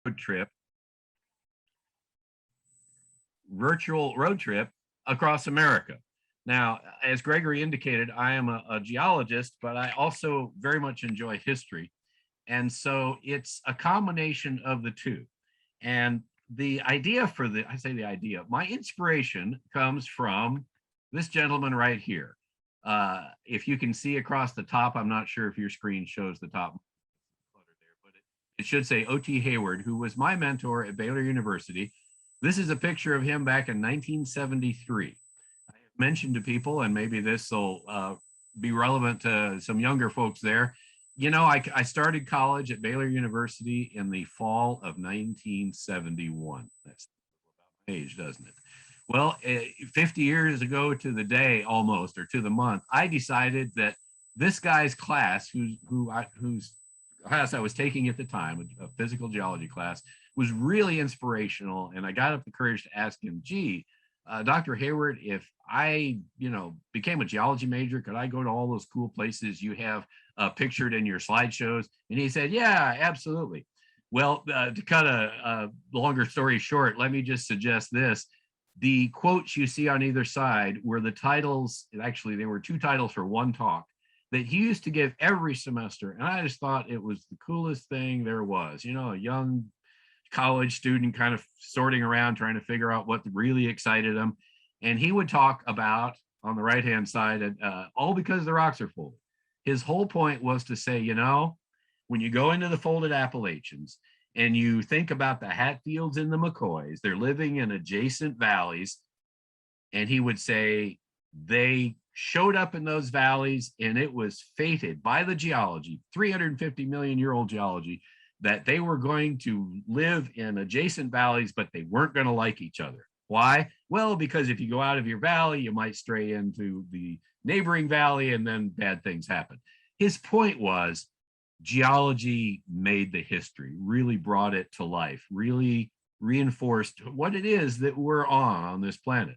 road trip, virtual road trip across America. Now, as Gregory indicated, I am a geologist, but I also very much enjoy history. And so it's a combination of the two. And the idea for I say the idea, my inspiration comes from this gentleman right here. If you can see across the top, I'm not sure if your screen shows the top there, but it should say O.T. Hayward, who was my mentor at Baylor University. This is a picture of him back in 1973. I have mentioned to people, and maybe this will be relevant to some younger folks there. You know, I started college at Baylor University in the fall of 1971. That's about my age, doesn't it? Well, 50 years ago to the day almost, or to the month, I decided that this guy's class, whose class I was taking at the time, a physical geology class, was really inspirational. And I got up the courage to ask him, gee, Dr. Hayward, if I, became a geology major, could I go to all those cool places you have pictured in your slideshows? And he said, yeah, absolutely. Well, to cut a longer story short, let me just suggest this. The quotes you see on either side were the titles. Actually, they were two titles for one talk that he used to give every semester. And I just thought it was the coolest thing there was. A young college student kind of sorting around, trying to figure out what really excited him. And he would talk about, on the right-hand side, all because the rocks are folded. His whole point was to say, when you go into the folded Appalachians and you think about the Hatfields and the McCoys, they're living in adjacent valleys. And he would say they showed up in those valleys, and it was fated by the geology, 350 million year old geology, that they were going to live in adjacent valleys, but they weren't going to like each other. Why? Well, because if you go out of your valley, you might stray into the neighboring valley, and then bad things happen. His point was geology made the history, really brought it to life, really reinforced what it is that we're on this planet.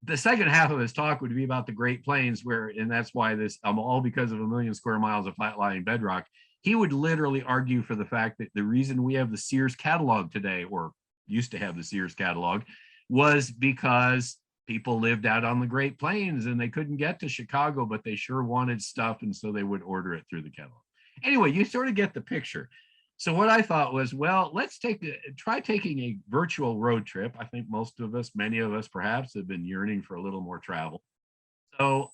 The second half of his talk would be about the Great Plains, and that's why this, all because of a million square miles of flat-lying bedrock. He would literally argue for the fact that the reason we have the Sears catalog today, or used to have the Sears catalog, was because people lived out on the Great Plains and they couldn't get to Chicago, but they sure wanted stuff, and so they would order it through the catalog. Anyway, you sort of get the picture. So what I thought was, well, let's try taking a virtual road trip. I think most of us, many of us perhaps, have been yearning for a little more travel. So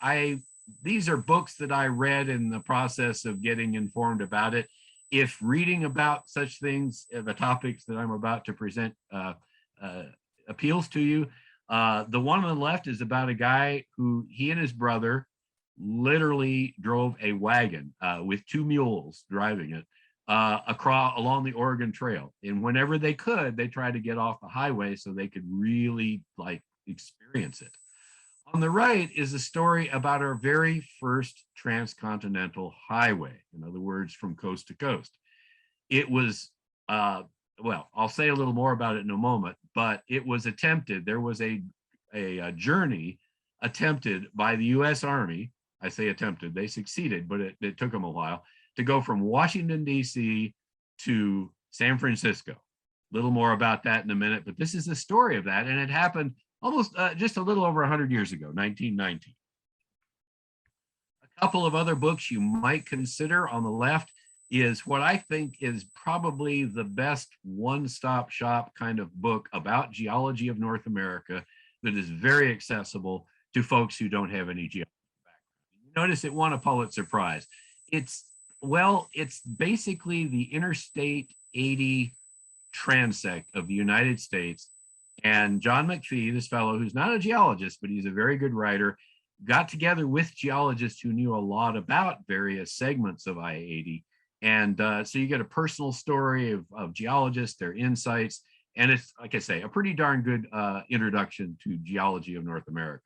these are books that I read in the process of getting informed about it. If reading about such things, the topics that I'm about to present appeals to you, the one on the left is about a guy who he and his brother literally drove a wagon with two mules driving it along the Oregon Trail. And whenever they could, they tried to get off the highway so they could really experience it. On the right is a story about our very first transcontinental highway, in other words, from coast to coast. It was, well, I'll say a little more about it in a moment, but it was attempted. There was a journey attempted by the U.S. Army. I say attempted, they succeeded, but it took them a while to go from Washington, D.C. to San Francisco. A little more about that in a minute, but this is the story of that, and it happened almost just a little over 100 years ago, 1919. A couple of other books you might consider on the left is what I think is probably the best one-stop shop kind of book about geology of North America that is very accessible to folks who don't have any geology background. You notice it won a Pulitzer Prize. It's basically the Interstate 80 transect of the United States. And John McPhee, this fellow who's not a geologist, but he's a very good writer, got together with geologists who knew a lot about various segments of I-80. And so you get a personal story of geologists, their insights, and it's, like I say, a pretty darn good introduction to geology of North America.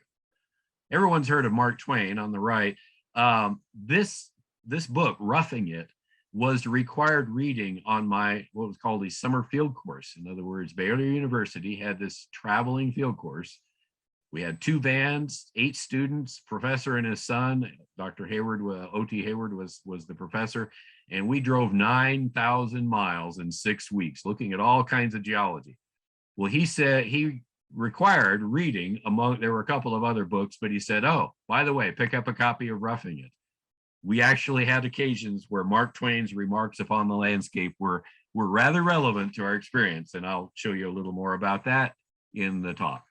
Everyone's heard of Mark Twain on the right. This book, Roughing It, was required reading on my what was called a summer field course. In other words, Baylor University had this traveling field course We had 2 vans, 8 students, professor and his son. Dr. Hayward, O.T. Hayward was the professor, and we drove 9,000 miles in 6 weeks, looking at all kinds of geology. Well, he said he required reading among, there were a couple of other books, but he said, oh, by the way, pick up a copy of Roughing It. We actually had occasions where Mark Twain's remarks upon the landscape were rather relevant to our experience, and I'll show you a little more about that in the talk.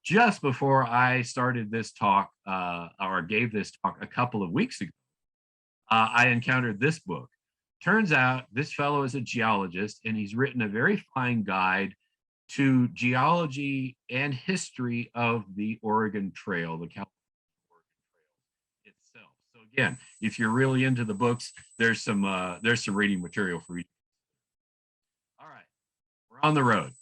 Just before I started this talk, or gave this talk a couple of weeks ago, I encountered this book. Turns out this fellow is a geologist, and he's written a very fine guide to geology and history of the Oregon Trail, the California Oregon Trail itself. So again, if you're really into the books, there's some reading material for you. All right, we're on the road.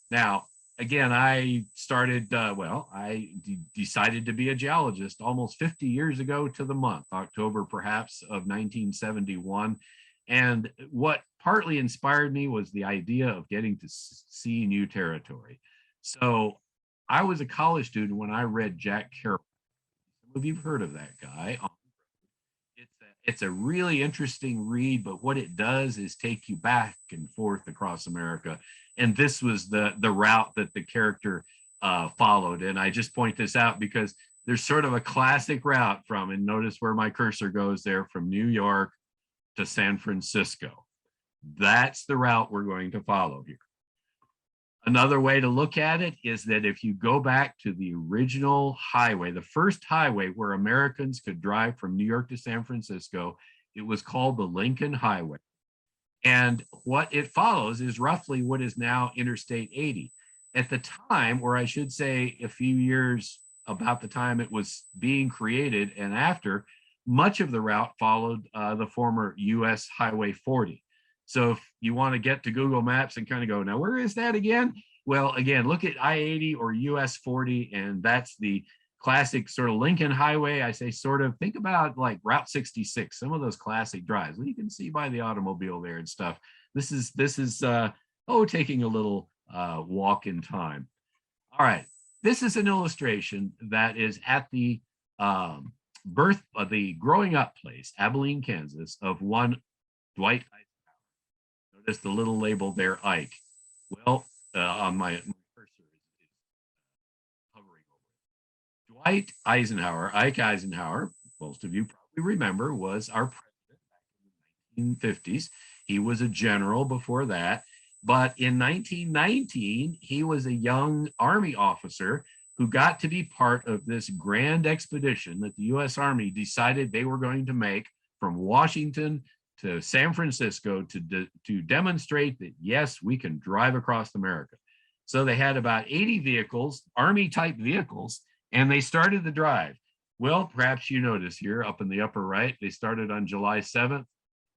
Now, again, I started, I decided to be a geologist almost 50 years ago to the month, October perhaps of 1971. And what partly inspired me was the idea of getting to see new territory. So I was a college student when I read Jack Kerouac. Some of you have heard of that guy. It's a really interesting read, but what it does is take you back and forth across America. And this was the route that the character followed. And I just point this out because there's sort of a classic route from, and notice where my cursor goes there, from New York to San Francisco. That's the route we're going to follow here. Another way to look at it is that if you go back to the original highway, the first highway where Americans could drive from New York to San Francisco, it was called the Lincoln Highway. And what it follows is roughly what is now Interstate 80. At the time, or I should say a few years about the time it was being created and after, much of the route followed the former US Highway 40. So if you want to get to Google Maps and kind of go, now where is that again? Well, again, look at I-80 or US 40, and that's the classic sort of Lincoln Highway. I say sort of, think about like Route 66, some of those classic drives. Well, you can see by the automobile there and stuff. This is taking a little walk in time. All right, this is an illustration that is at the birth of the growing up place, Abilene, Kansas, of one Dwight Eisenhower. Notice the little label there, Ike. Well, on my cursor is hovering over it. Dwight Eisenhower, Ike Eisenhower, most of you probably remember, was our president back in the 1950s. He was a general before that. But in 1919, he was a young Army officer who got to be part of this grand expedition that the US Army decided they were going to make from Washington to San Francisco to demonstrate that, yes, we can drive across America. So they had about 80 vehicles, Army type vehicles, and they started the drive. Well, perhaps you notice here up in the upper right, they started on July 7th.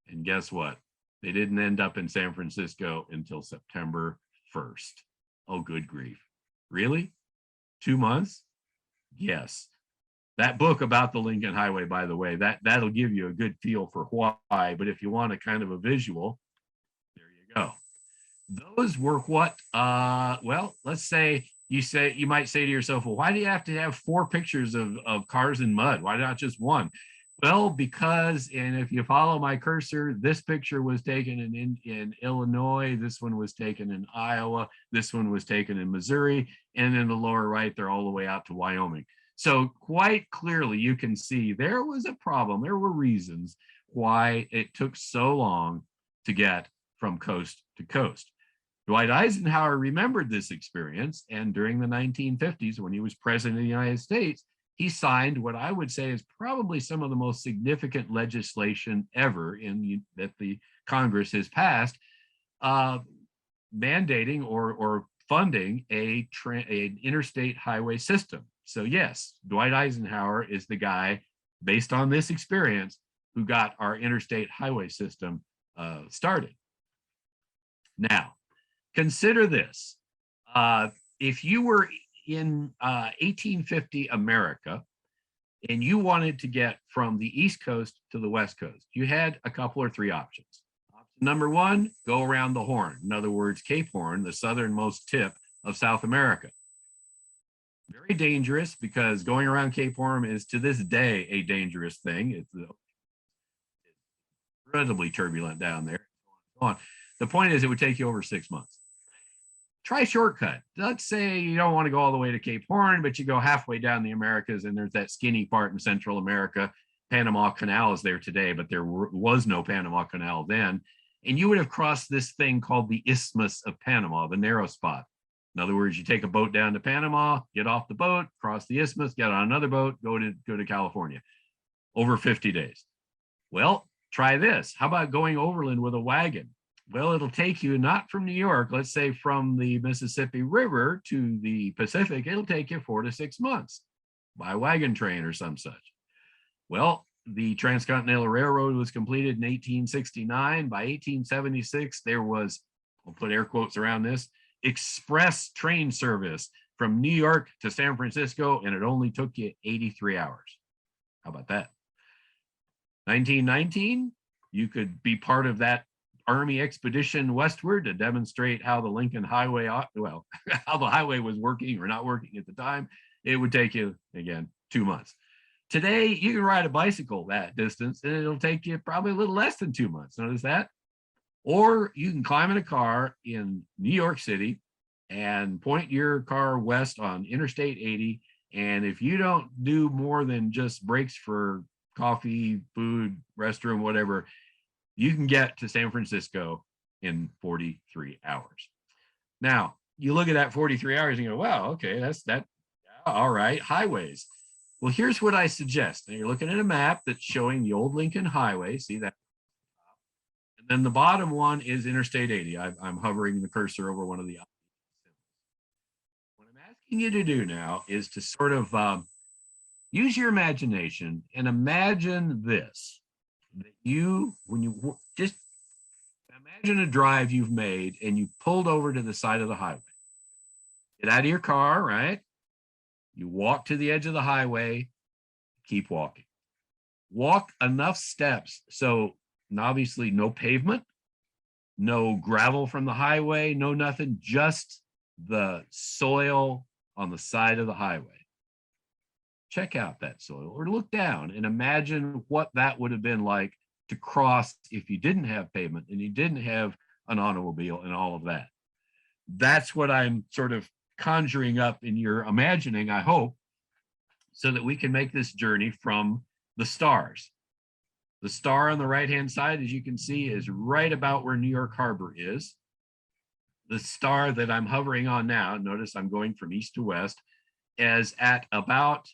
And guess what? They didn't end up in San Francisco until September 1st. Oh, good grief. Really? 2 months? Yes. That book about the Lincoln Highway, by the way, that'll give you a good feel for why. But if you want a kind of a visual, there you go. Those were what, well, let's say you might say to yourself, well, why do you have to have 4 pictures of cars in mud? Why not just one? Well, because, and if you follow my cursor, this picture was taken in Illinois, this one was taken in Iowa, this one was taken in Missouri, and in the lower right, they're all the way out to Wyoming. So quite clearly, you can see there was a problem. There were reasons why it took so long to get from coast to coast. Dwight Eisenhower remembered this experience, and during the 1950s, when he was president of the United States, he signed what I would say is probably some of the most significant legislation ever that the Congress has passed, mandating or funding an interstate highway system. So yes, Dwight Eisenhower is the guy, based on this experience, who got our interstate highway system started. Now, consider this. If you were in 1850 America, and you wanted to get from the East Coast to the West Coast, you had a couple or 3 options. Option number 1, go around the Horn. In other words, Cape Horn, the southernmost tip of South America. Very dangerous, because going around Cape Horn is to this day a dangerous thing. It's incredibly turbulent down there. The point is, it would take you over 6 months. Try a shortcut. Let's say you don't want to go all the way to Cape Horn, but you go halfway down the Americas, and there's that skinny part in Central America. Panama Canal is there today, but there was no Panama Canal then. And you would have crossed this thing called the Isthmus of Panama, the narrow spot. In other words, you take a boat down to Panama, get off the boat, cross the isthmus, get on another boat, go to California, over 50 days. Well, try this. How about going overland with a wagon? Well, it'll take you not from New York, let's say from the Mississippi River to the Pacific, it'll take you 4 to 6 months by wagon train or some such. Well, the Transcontinental Railroad was completed in 1869. By 1876, there was, I'll put air quotes around this, express train service from New York to San Francisco, and it only took you 83 hours. How about that? 1919, you could be part of that Army expedition westward to demonstrate how the Lincoln Highway, well, how the highway was working or not working at the time. It would take you, again, 2 months. Today, you can ride a bicycle that distance, and it'll take you probably a little less than 2 months. Notice that? Or you can climb in a car in New York City and point your car west on Interstate 80. And if you don't do more than just breaks for coffee, food, restroom, whatever, you can get to San Francisco in 43 hours. Now, you look at that 43 hours and you go, wow, okay, that's that. All right, highways. Well, here's what I suggest. Now, you're looking at a map that's showing the old Lincoln Highway. See that? And then the bottom one is Interstate 80. I'm hovering the cursor over one of the. What I'm asking you to do now is to sort of use your imagination and imagine this. That you, when you just imagine a drive you've made and you pulled over to the side of the highway. Get out of your car, right? You walk to the edge of the highway, keep walking. Walk enough steps so obviously no pavement, no gravel from the highway, no nothing, just the soil on the side of the highway. Check out that soil or look down and imagine what that would have been like to cross if you didn't have pavement and you didn't have an automobile and all of that. That's what I'm sort of conjuring up in your imagining, I hope, so that we can make this journey from the stars. The star on the right-hand side, as you can see, is right about where New York Harbor is. The star that I'm hovering on now, notice I'm going from east to west, is at about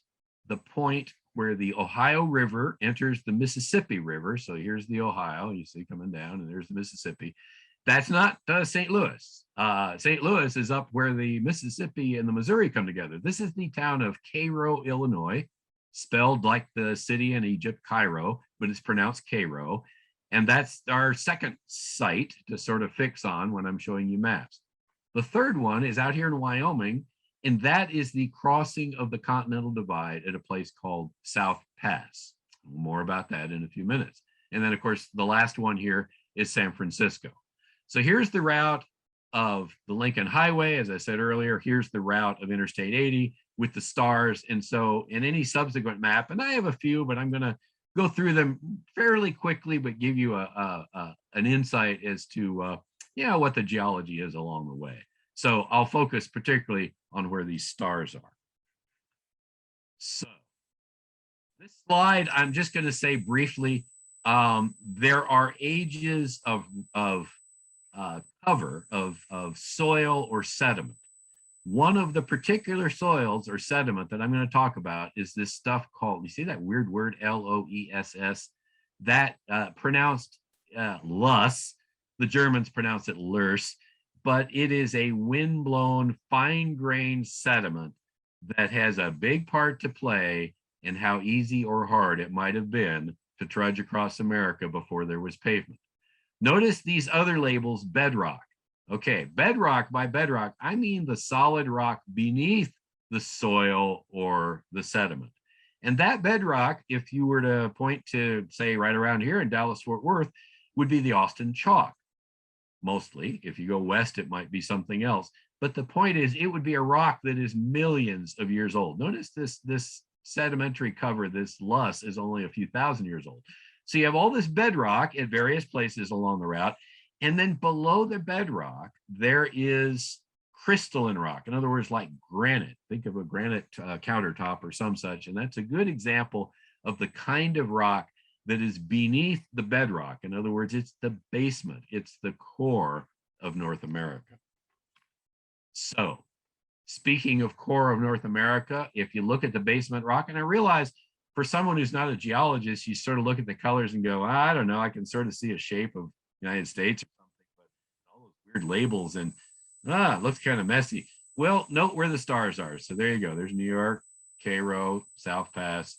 the point where the Ohio River enters the Mississippi River. So here's the Ohio, you see coming down, and there's the Mississippi. That's not St. Louis. St. Louis is up where the Mississippi and the Missouri come together. This is the town of Cairo, Illinois, spelled like the city in Egypt, Cairo, but it's pronounced Cairo. And that's our second site to sort of fix on when I'm showing you maps. The third one is out here in Wyoming, and that is the crossing of the Continental Divide at a place called South Pass. More about that in a few minutes. And then, of course, the last one here is San Francisco. So here's the route of the Lincoln Highway. As I said earlier, here's the route of Interstate 80 with the stars. And so in any subsequent map, and I have a few, but I'm going to go through them fairly quickly, but give you an insight as to what the geology is along the way. So I'll focus particularly on where these stars are. So this slide, I'm just going to say briefly, there are ages of cover of soil or sediment. One of the particular soils or sediment that I'm going to talk about is this stuff called, you see that weird word, LOESS, that pronounced Luss. The Germans pronounce it Lurs, but it is a windblown, fine-grained sediment that has a big part to play in how easy or hard it might have been to trudge across America before there was pavement. Notice these other labels, bedrock. Okay, bedrock, by bedrock, I mean the solid rock beneath the soil or the sediment. And that bedrock, if you were to point to, say, right around here in Dallas-Fort Worth, would be the Austin Chalk. Mostly. If you go west, it might be something else. But the point is, it would be a rock that is millions of years old. Notice this sedimentary cover, this loess, is only a few thousand years old. So you have all this bedrock at various places along the route. And then below the bedrock, there is crystalline rock. In other words, like granite. Think of a granite countertop or some such. And that's a good example of the kind of rock that is beneath the bedrock. In other words, it's the basement, it's the core of North America. So, speaking of core of North America, if you look at the basement rock, and I realize for someone who's not a geologist, you sort of look at the colors and go, I don't know, I can sort of see a shape of the United States or something, but all those weird labels and it looks kind of messy. Well, note where the stars are. So there you go. There's New York, Cairo, South Pass.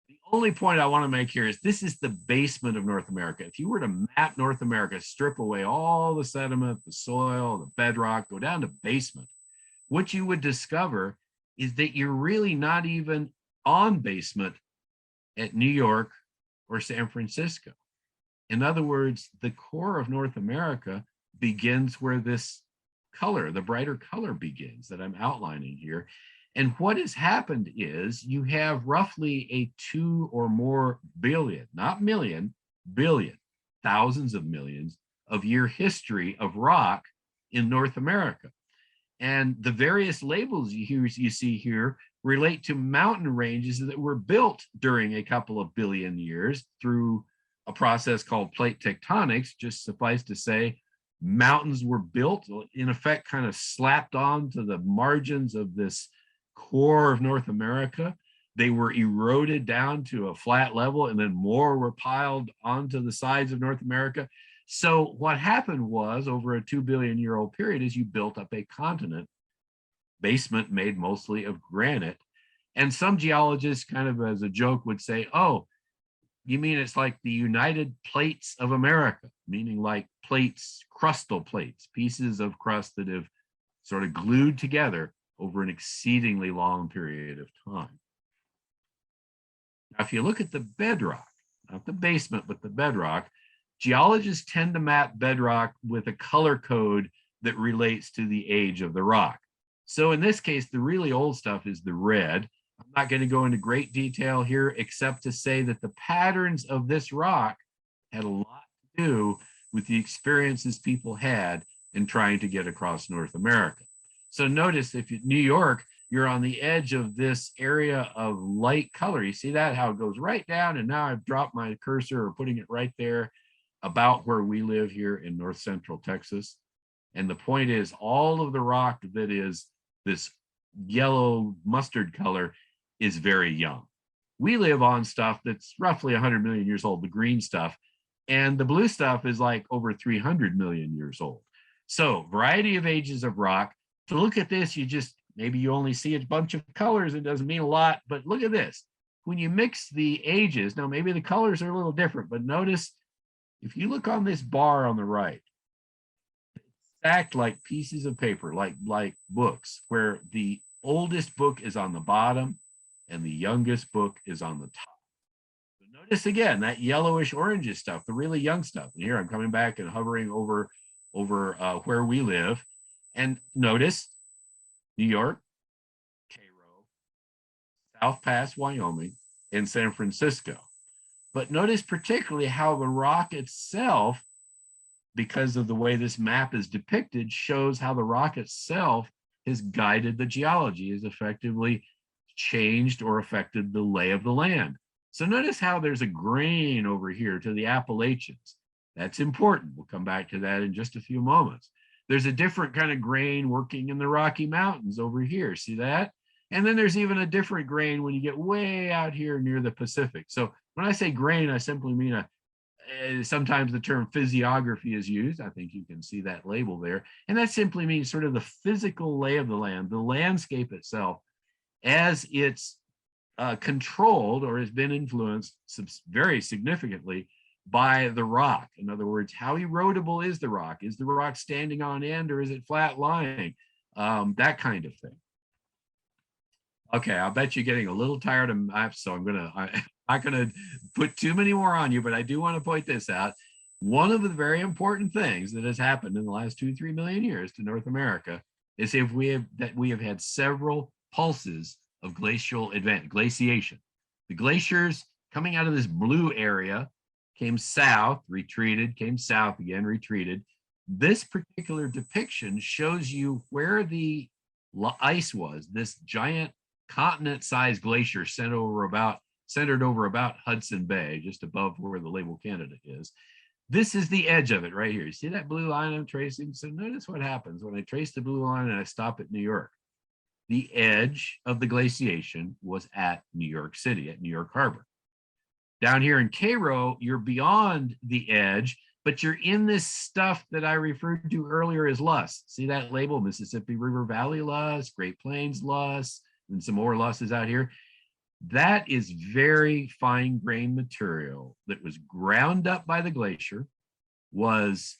The only point I want to make here is this is the basement of North America. If you were to map North America, strip away all the sediment, the soil, the bedrock, go down to basement, what you would discover is that you're really not even on basement at New York or San Francisco. In other words, the core of North America begins where this color, the brighter color, begins that I'm outlining here. And what has happened is you have roughly a 2 or more billion, not million, billion, thousands of millions of year history of rock in North America. And the various labels you see here relate to mountain ranges that were built during a couple of billion years through a process called plate tectonics. Just suffice to say, mountains were built, in effect, kind of slapped onto the margins of this core of North America. They were eroded down to a flat level, and then more were piled onto the sides of North America. So what happened was, over a 2 billion year old period, is you built up a continent, basement made mostly of granite. And some geologists, kind of as a joke, would say, oh, you mean it's like the United Plates of America, meaning like plates, crustal plates, pieces of crust that have sort of glued together over an exceedingly long period of time. Now, if you look at the bedrock, not the basement, but the bedrock, geologists tend to map bedrock with a color code that relates to the age of the rock. So in this case, the really old stuff is the red. I'm not going to go into great detail here, except to say that the patterns of this rock had a lot to do with the experiences people had in trying to get across North America. So notice if New York, you're on the edge of this area of light color. You see that, how it goes right down, and now I've dropped my cursor or putting it right there about where we live here in north central Texas. And the point is, all of the rock that is this yellow mustard color is very young. We live on stuff that's roughly 100 million years old, the green stuff, and the blue stuff is like over 300 million years old. So variety of ages of rock. To look at this, you just, maybe you only see a bunch of colors, it doesn't mean a lot, but look at this. When you mix the ages, now maybe the colors are a little different, but notice if you look on this bar on the right, it's stacked like pieces of paper, like books, where the oldest book is on the bottom and the youngest book is on the top. So notice again, that yellowish orangish stuff, the really young stuff. And here I'm coming back and hovering over where we live. And notice New York, Cairo, South Pass, Wyoming, and San Francisco. But notice particularly how the rock itself, because of the way this map is depicted, shows how the rock itself has guided the geology, has effectively changed or affected the lay of the land. So notice how there's a grain over here to the Appalachians. That's important. We'll come back to that in just a few moments. There's a different kind of grain working in the Rocky Mountains over here. See that? And then there's even a different grain when you get way out here near the Pacific. So when I say grain, I simply mean sometimes the term physiography is used. I think you can see that label there. And that simply means sort of the physical lay of the land, the landscape itself, as it's controlled or has been influenced very significantly by the rock. In other words, how erodible is the rock? Is the rock standing on end or is it flat lying? That kind of thing. Okay, I'll bet you're getting a little tired of maps, so I'm not gonna put too many more on you, but I do want to point this out. one of the very important things that has happened in the last 2-3 million years to North America is if we have had several pulses of glacial event, glaciation. The glaciers coming out of this blue area came south, retreated, came south again, retreated. This particular depiction shows you where the ice was, this giant continent-sized glacier centered over about Hudson Bay, just above where the label Canada is. This is the edge of it right here. You see that blue line I'm tracing? So notice what happens when I trace the blue line and I stop at New York. The edge of the glaciation was at New York City, at New York Harbor. Down here in Cairo, you're beyond the edge, but you're in this stuff that I referred to earlier as loess. See that label, Mississippi River Valley loess, Great Plains loess, and some more losses out here. That is very fine grained material that was ground up by the glacier, was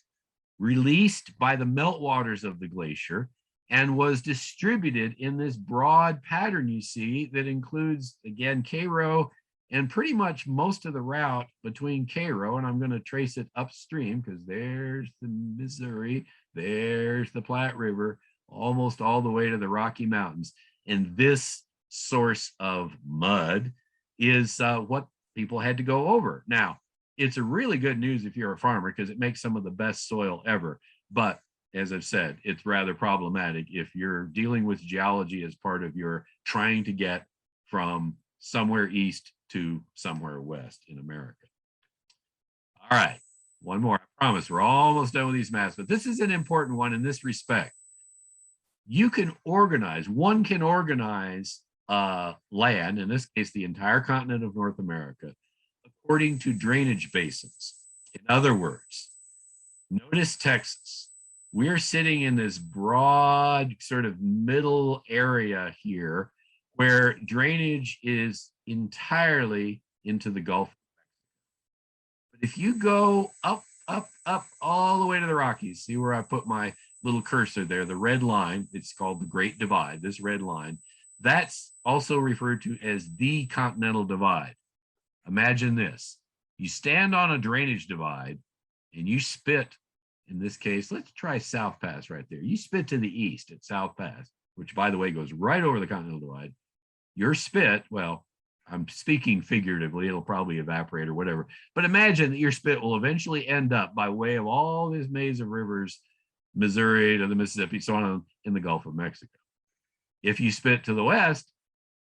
released by the meltwaters of the glacier, and was distributed in this broad pattern you see that includes, again, Cairo and pretty much most of the route between Cairo, and I'm going to trace it upstream because there's the Missouri, there's the Platte River, almost all the way to the Rocky Mountains. And this source of mud is what people had to go over. Now, it's a really good news if you're a farmer because it makes some of the best soil ever. But as I've said, it's rather problematic if you're dealing with geology as part of your trying to get from somewhere east to somewhere west in America. All right, one more. I promise we're almost done with these maps, but this is an important one in this respect. You can organize, one can organize land, in this case, the entire continent of North America, according to drainage basins. In other words, notice Texas. We're sitting in this broad sort of middle area here where drainage is entirely into the Gulf. But if you go up, all the way to the Rockies, see where I put my little cursor there, the red line, it's called the Great Divide, this red line, that's also referred to as the Continental Divide. Imagine this, you stand on a drainage divide and you spit, in this case, let's try South Pass right there. You spit to the east at South Pass, which by the way goes right over the Continental Divide. Your spit, well, I'm speaking figuratively, it'll probably evaporate or whatever, but imagine that your spit will eventually end up by way of all this maze of rivers, Missouri to the Mississippi, so on, in the Gulf of Mexico. If you spit to the west,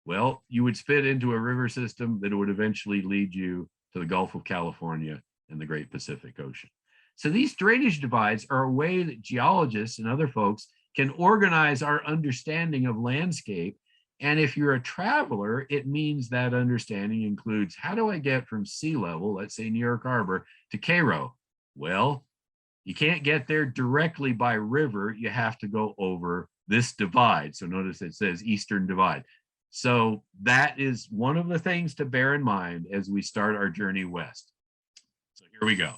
well, you would spit into a river system that would eventually lead you to the Gulf of California and the Great Pacific Ocean. So these drainage divides are a way that geologists and other folks can organize our understanding of landscape. And if you're a traveler, it means that understanding includes, how do I get from sea level, let's say New York Harbor, to Cairo? Well, you can't get there directly by river. You have to go over this divide. So notice it says Eastern Divide. So that is one of the things to bear in mind as we start our journey west. So here we go.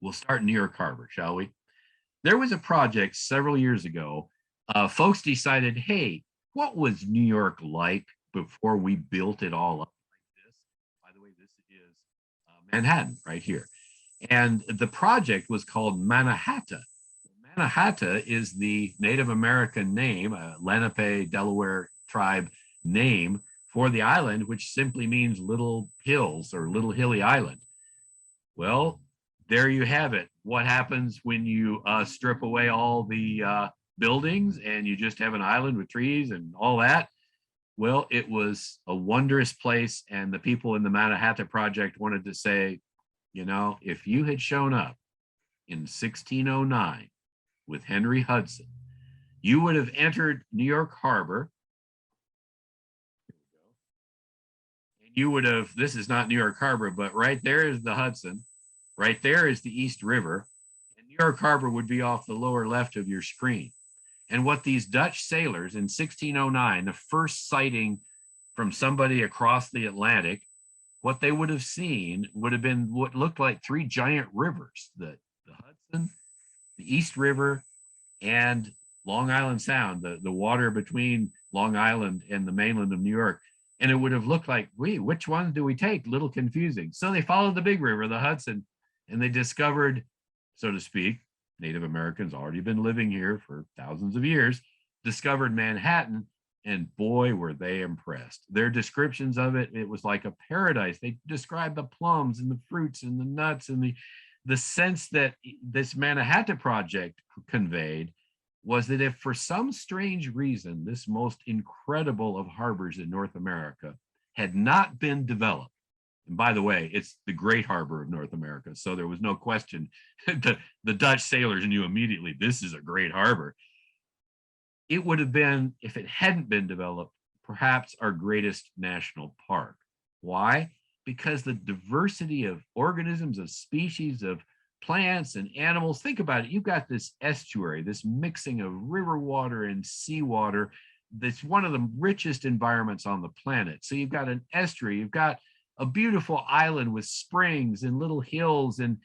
We'll start in New York Harbor, shall we? There was a project several years ago. Folks decided, hey, what was New York like before we built it all up like this? By the way, this is Manhattan right here. And the project was called Mannahatta. Mannahatta is the Native American name, Lenape, Delaware tribe name for the island, which simply means little hills or little hilly island. Well, there you have it. What happens when you strip away all the buildings and you just have an island with trees and all that? Well, it was a wondrous place. And the people in the Mannahatta Project wanted to say, you know, if you had shown up in 1609 with Henry Hudson, you would have entered New York Harbor. And you would have, this is not New York Harbor, but right there is the Hudson. Right there is the East River, and New York Harbor would be off the lower left of your screen. And what these Dutch sailors in 1609, the first sighting from somebody across the Atlantic, what they would have seen would have been what looked like three giant rivers, the Hudson, the East River, and Long Island Sound, the water between Long Island and the mainland of New York. And it would have looked like, which one do we take? Little confusing. So they followed the big river, the Hudson. And they discovered, so to speak, Native Americans already been living here for thousands of years, discovered Manhattan, and boy, were they impressed. Their descriptions of it, it was like a paradise. They described the plums and the fruits and the nuts and the sense that this Manhattan Project conveyed was that if for some strange reason this most incredible of harbors in North America had not been developed, and by the way, it's the great harbor of North America, so there was no question. The Dutch sailors knew immediately this is a great harbor. It would have been, if it hadn't been developed, perhaps our greatest national park. Why? Because the diversity of organisms, of species, of plants and animals, think about it. You've got this estuary, this mixing of river water and seawater. That's one of the richest environments on the planet. So you've got an estuary, you've got a beautiful island with springs and little hills and,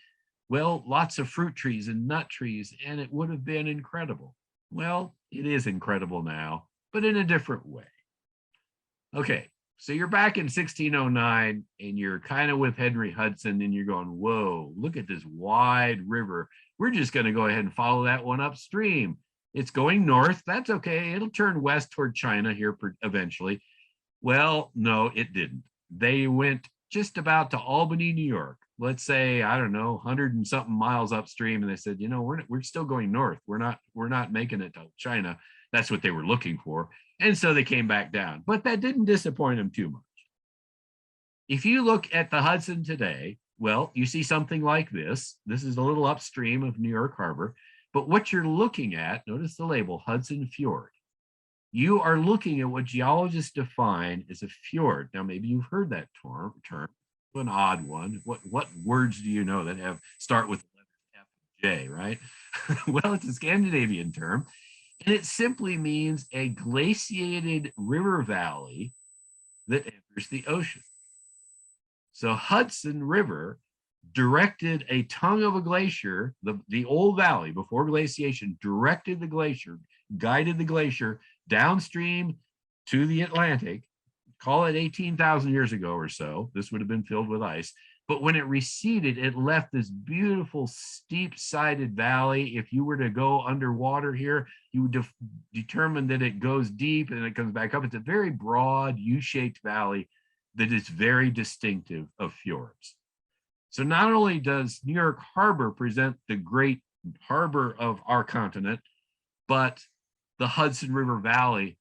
well, lots of fruit trees and nut trees, and it would have been incredible. Well, it is incredible now, but in a different way. Okay, so you're back in 1609 and you're kind of with Henry Hudson and you're going, whoa, look at this wide river. We're just going to go ahead and follow that one upstream. It's going north. That's okay. It'll turn west toward China here eventually. Well, no, it didn't. They went just about to Albany, New York. Let's say, I don't know, 100 and something miles upstream. And they said, you know, we're still going north. We're not making it to China. That's what they were looking for. And so they came back down, but that didn't disappoint them too much. If you look at the Hudson today, well, you see something like this. This is a little upstream of New York Harbor, but what you're looking at, notice the label, Hudson Fjord. You are looking at what geologists define as a fjord. Now, maybe you've heard that term, an odd one. What words do you know that start with the letters F and J, right? Well, it's a Scandinavian term, and it simply means a glaciated river valley that enters the ocean. So Hudson River directed a tongue of a glacier, the old valley before glaciation, directed the glacier, guided the glacier downstream to the Atlantic, call it 18,000 years ago or so. This would have been filled with ice. But when it receded, it left this beautiful steep-sided valley. If you were to go underwater here, you would determine that it goes deep and it comes back up. It's a very broad U-shaped valley that is very distinctive of fjords. So not only does New York Harbor present the great harbor of our continent, but the Hudson River Valley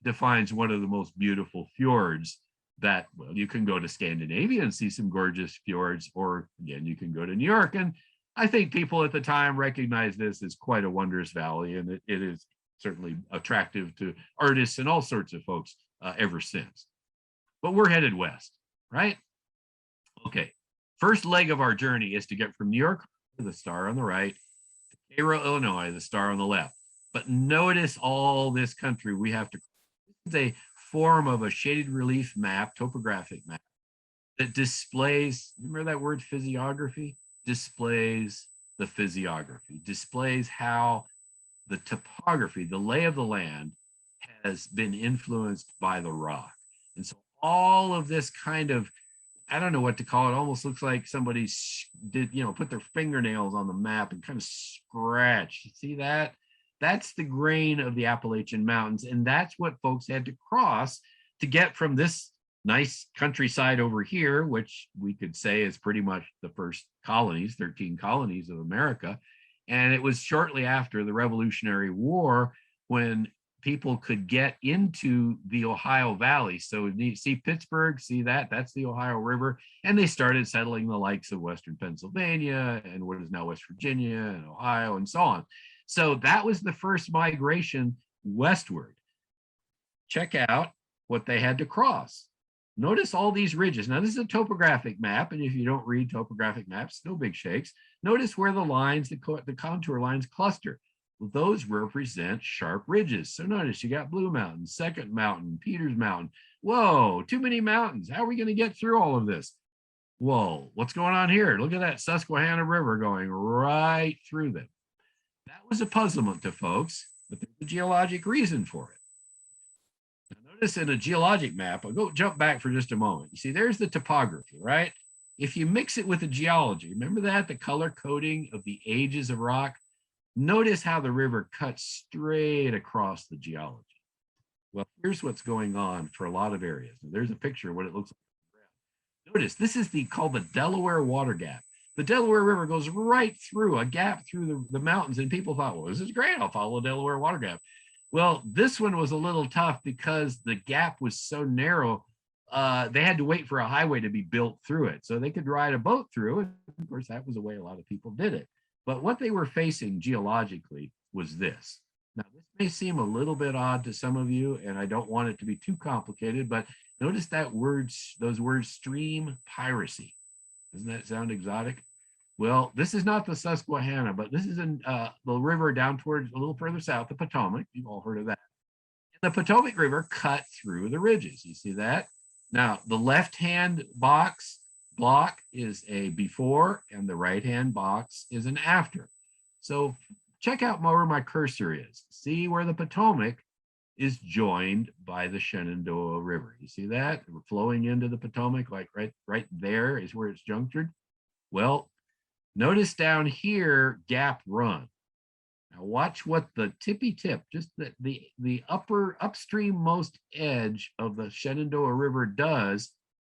defines one of the most beautiful fjords that, well, you can go to Scandinavia and see some gorgeous fjords, or again, you can go to New York. And I think people at the time recognized this as quite a wondrous valley, and it is certainly attractive to artists and all sorts of folks ever since. But we're headed west, right? Okay, first leg of our journey is to get from New York, the star on the right, to Cairo, Illinois, the star on the left. But notice all this country we have to, this is a form of a shaded relief map, topographic map, that displays, remember that word physiography? Displays the physiography, displays how the topography, the lay of the land has been influenced by the rock. And so all of this kind of, I don't know what to call it, almost looks like somebody did, put their fingernails on the map and kind of scratch. See that? That's the grain of the Appalachian Mountains. And that's what folks had to cross to get from this nice countryside over here, which we could say is pretty much the first colonies, 13 colonies of America. And it was shortly after the Revolutionary War when people could get into the Ohio Valley. So you see Pittsburgh, see that? That's the Ohio River. And they started settling the likes of Western Pennsylvania and what is now West Virginia and Ohio and so on. So that was the first migration westward. Check out what they had to cross. Notice all these ridges. Now, this is a topographic map, and if you don't read topographic maps, no big shakes. Notice where the lines, the contour lines cluster. Well, those represent sharp ridges. So notice you got Blue Mountain, Second Mountain, Peters Mountain. Whoa, too many mountains. How are we going to get through all of this? Whoa, what's going on here? Look at that Susquehanna River going right through them. That was a puzzlement to folks, but there's a geologic reason for it. Now notice in a geologic map, I'll jump back for just a moment. You see, there's the topography, right? If you mix it with the geology, remember that, the color coding of the ages of rock, notice how the river cuts straight across the geology. Well, here's what's going on for a lot of areas. There's a picture of what it looks like. Notice this is called the Delaware Water Gap. The Delaware River goes right through a gap through the mountains, and people thought, well, this is great. I'll follow the Delaware Water Gap. Well, this one was a little tough because the gap was so narrow. They had to wait for a highway to be built through it so they could ride a boat through it. Of course, that was the way a lot of people did it. But what they were facing geologically was this. Now, this may seem a little bit odd to some of you, and I don't want it to be too complicated, but notice that those words, stream piracy. Doesn't that sound exotic? Well, this is not the Susquehanna, but this is in the river down towards a little further south, the Potomac. You've all heard of that. And the Potomac River cut through the ridges. You see that? Now, the left-hand block is a before, and the right-hand box is an after. So check out where my cursor is. See where the Potomac is joined by the Shenandoah River. You see that? We're flowing into the Potomac, like right there is where it's junctured. Well, notice down here, Gap Run. Now watch what the tippy tip, just the upper upstreammost edge of the Shenandoah River does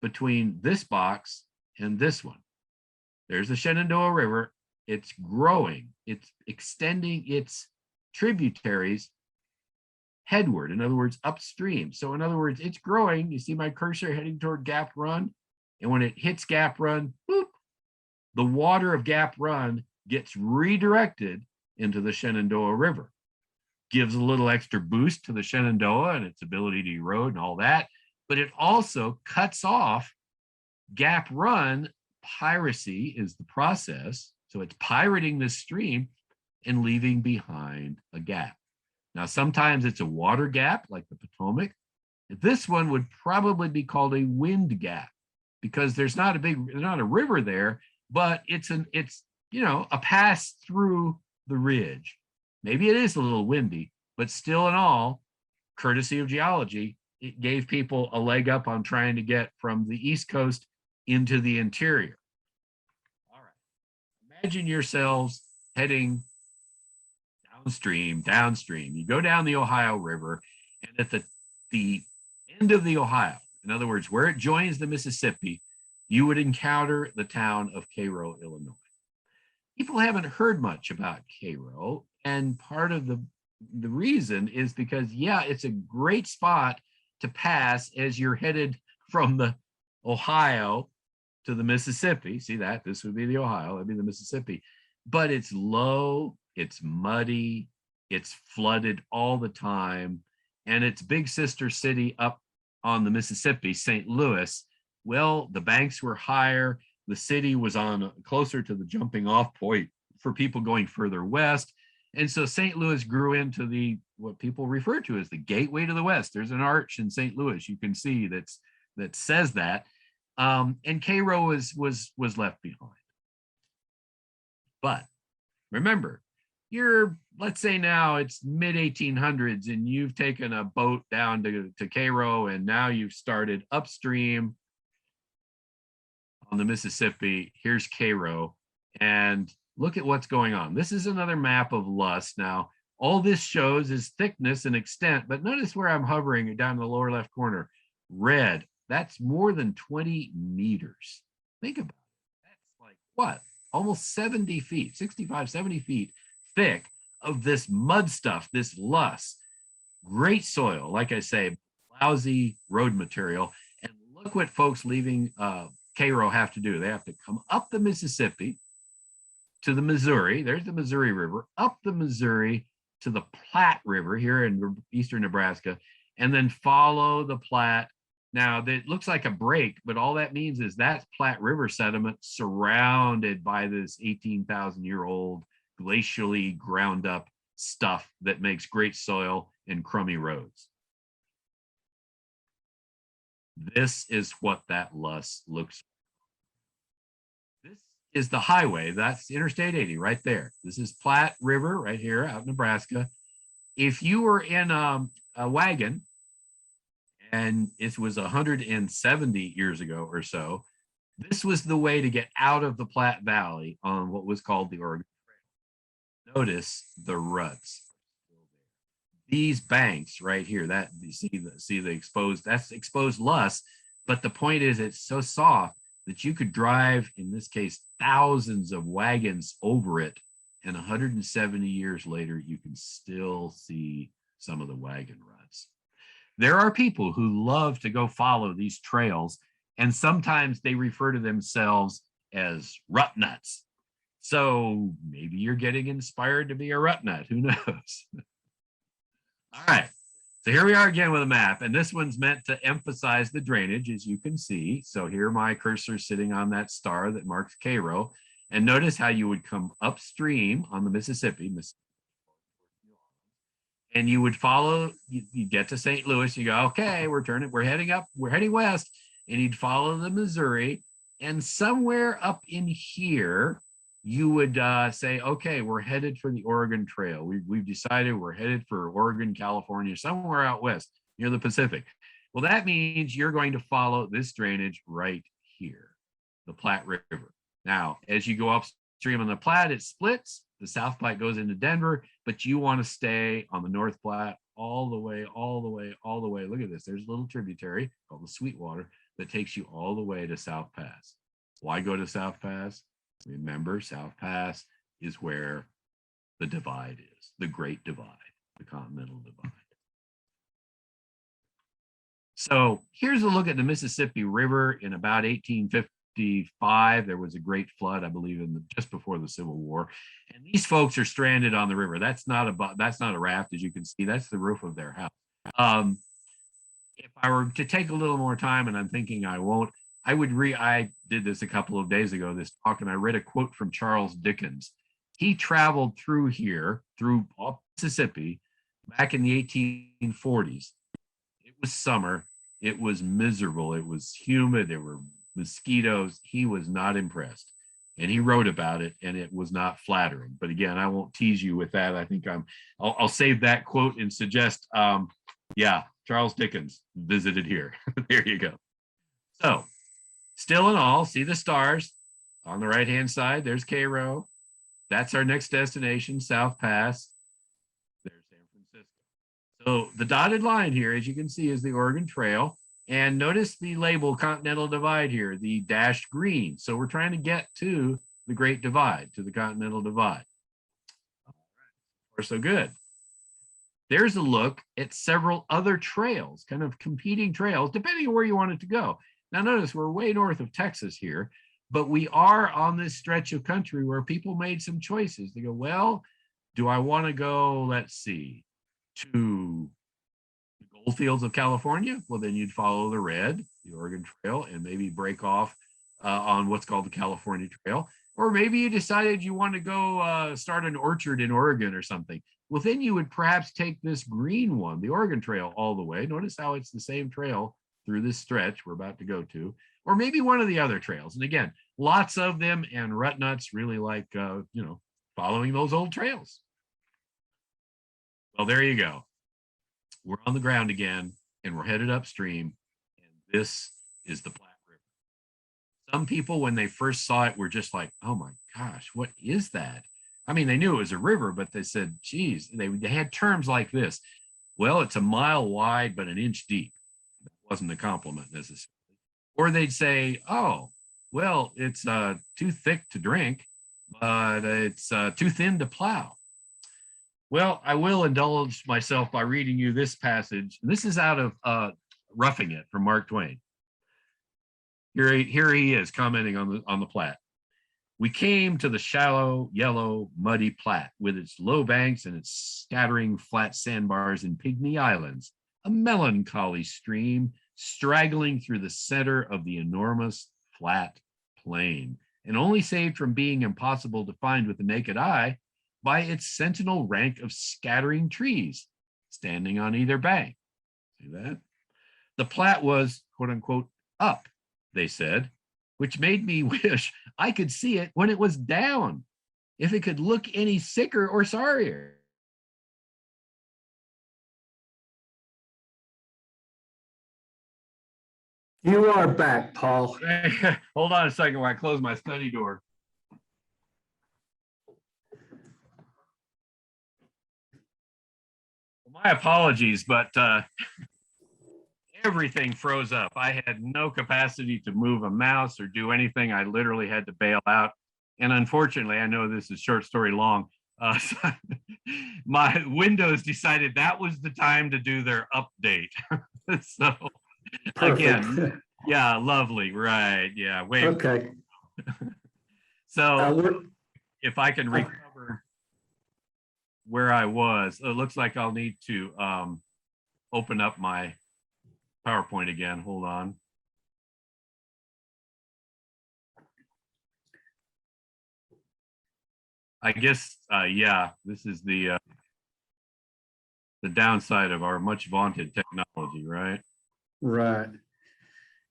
between this box and this one. There's the Shenandoah River. It's growing. It's extending its tributaries headward, in other words, upstream. So in other words, it's growing. You see my cursor heading toward Gap Run. And when it hits Gap Run, boop, the water of Gap Run gets redirected into the Shenandoah River. Gives a little extra boost to the Shenandoah and its ability to erode and all that. But it also cuts off Gap Run. Piracy is the process. So it's pirating this stream and leaving behind a gap. Now, sometimes it's a water gap like the Potomac. This one would probably be called a wind gap because there's not a river there, but it's a pass through the ridge. Maybe it is a little windy, but still in all, courtesy of geology, it gave people a leg up on trying to get from the East Coast into the interior. All right, imagine yourselves heading downstream. You go down the Ohio River, and at the end of the Ohio, in other words, where it joins the Mississippi, you would encounter the town of Cairo, Illinois. People haven't heard much about Cairo, and part of the reason is because, yeah, it's a great spot to pass as you're headed from the Ohio to the Mississippi. See that? This would be the Ohio, that'd be the Mississippi. But it's low, it's muddy, it's flooded all the time, and its big sister city up on the Mississippi, St. Louis, well, the banks were higher, the city was on closer to the jumping off point for people going further west. And so St. Louis grew into what people refer to as the gateway to the West. There's an arch in St. Louis you can see that says that. And Cairo was left behind. But remember, let's say now it's mid 1800s and you've taken a boat down to Cairo, and now you've started upstream on the Mississippi. Here's Cairo, and look at what's going on. This is another map of Luss. Now, all this shows is thickness and extent, but notice where I'm hovering down in the lower left corner. Red, that's more than 20 meters. Think about it. That's like what? Almost 70 feet, 65, 70 feet thick of this mud stuff, this Luss. Great soil, like I say, lousy road material. And look what folks leaving Cairo have to do. They have to come up the Mississippi to the Missouri. There's the Missouri River, up the Missouri to the Platte River here in eastern Nebraska, and then follow the Platte. Now, it looks like a break, but all that means is that's Platte River sediment surrounded by this 18,000-year-old glacially ground up stuff that makes great soil and crummy roads. This is what that Luss looks like. This is the highway. That's Interstate 80 right there. This is Platte River right here out in Nebraska. If you were in a wagon, and it was 170 years ago or so, This was the way to get out of the Platte Valley on what was called the Oregon Trail. Notice the ruts. These banks right here, that you see the exposed, that's exposed loess. But the point is, it's so soft that you could drive, in this case, thousands of wagons over it. And 170 years later, you can still see some of the wagon ruts. There are people who love to go follow these trails, and sometimes they refer to themselves as rut nuts. So maybe you're getting inspired to be a rut nut. Who knows? All right. So here we are again with a map, and this one's meant to emphasize the drainage, as you can see. So here my cursor sitting on that star that marks Cairo. And notice how you would come upstream on the Mississippi, and you would follow, you get to St. Louis, you go, okay, we're heading up, we're heading west, and you'd follow the Missouri, and somewhere up in here, you would say, okay, we're headed for the Oregon Trail. We've decided we're headed for Oregon, California, somewhere out west near the Pacific. Well, that means you're going to follow this drainage right here, the Platte River. Now, as you go upstream on the Platte, it splits. The South Platte goes into Denver, but you want to stay on the North Platte all the way, all the way, all the way. Look at this. There's a little tributary called the Sweetwater that takes you all the way to South Pass. Why go to South Pass? Remember, South Pass is where the divide is, the Great Divide, the Continental Divide. So here's a look at the Mississippi River in about 1855. There was a great flood, I believe, just before the Civil War, and these folks are stranded on the river. That's not a raft, as you can see. That's the roof of their house. If I were to take a little more time, and I'm thinking I won't, I did this a couple of days ago, this talk, and I read a quote from Charles Dickens. He traveled through here, through Mississippi, back in the 1840s. It was summer. It was miserable. It was humid. There were mosquitoes. He was not impressed. And he wrote about it, and it was not flattering. But again, I won't tease you with that. I think I'll save that quote and suggest, yeah, Charles Dickens visited here. There you go. So, still in all, see the stars on the right-hand side. There's Cairo. That's our next destination, South Pass. There's San Francisco. So the dotted line here, as you can see, is the Oregon Trail. And notice the label Continental Divide here, the dashed green. So we're trying to get to the Great Divide, to the Continental Divide. All right, so good. There's a look at several other trails, kind of competing trails, depending on where you want it to go. Now notice we're way north of Texas here, but we are on this stretch of country where people made some choices. They go, well, do I want to go, let's see, to the goldfields of California? Well, then you'd follow the red, the Oregon Trail, and maybe break off on what's called the California Trail. Or maybe you decided you want to go start an orchard in Oregon or something. Well, then you would perhaps take this green one, the Oregon Trail, all the way. Notice how it's the same trail through this stretch we're about to go to, or maybe one of the other trails. And again, lots of them, and rut nuts really like, following those old trails. Well, there you go. We're on the ground again, and we're headed upstream, and this is the Platte River. Some people, when they first saw it, were just like, oh my gosh, what is that? I mean, they knew it was a river, but they said, geez, they had terms like this. Well, it's a mile wide, but an inch deep. That wasn't a compliment necessarily. Or they'd say, oh, well, it's too thick to drink, but it's too thin to plow. Well, I will indulge myself by reading you this passage. This is out of Roughing It from Mark Twain. Here he is commenting on the Platte. We came to the shallow, yellow, muddy Platte with its low banks and its scattering flat sandbars and pygmy islands, a melancholy stream straggling through the center of the enormous flat plain, and only saved from being impossible to find with the naked eye by its sentinel rank of scattering trees standing on either bank. See that? The Platte was, quote unquote, up, they said, which made me wish I could see it when it was down, if it could look any sicker or sorrier. You are back, Paul. Hold on a second while I close my study door. My apologies, but everything froze up. I had no capacity to move a mouse or do anything. I literally had to bail out. And unfortunately, I know this is short story long. So my Windows decided that was the time to do their update. So again, Perfect. yeah, lovely. Right. Yeah. Wait. Okay. So if I can recover where I was, it looks like I'll need to open up my PowerPoint again. Hold on. I guess, yeah, this is the downside of our much vaunted technology, right? Right.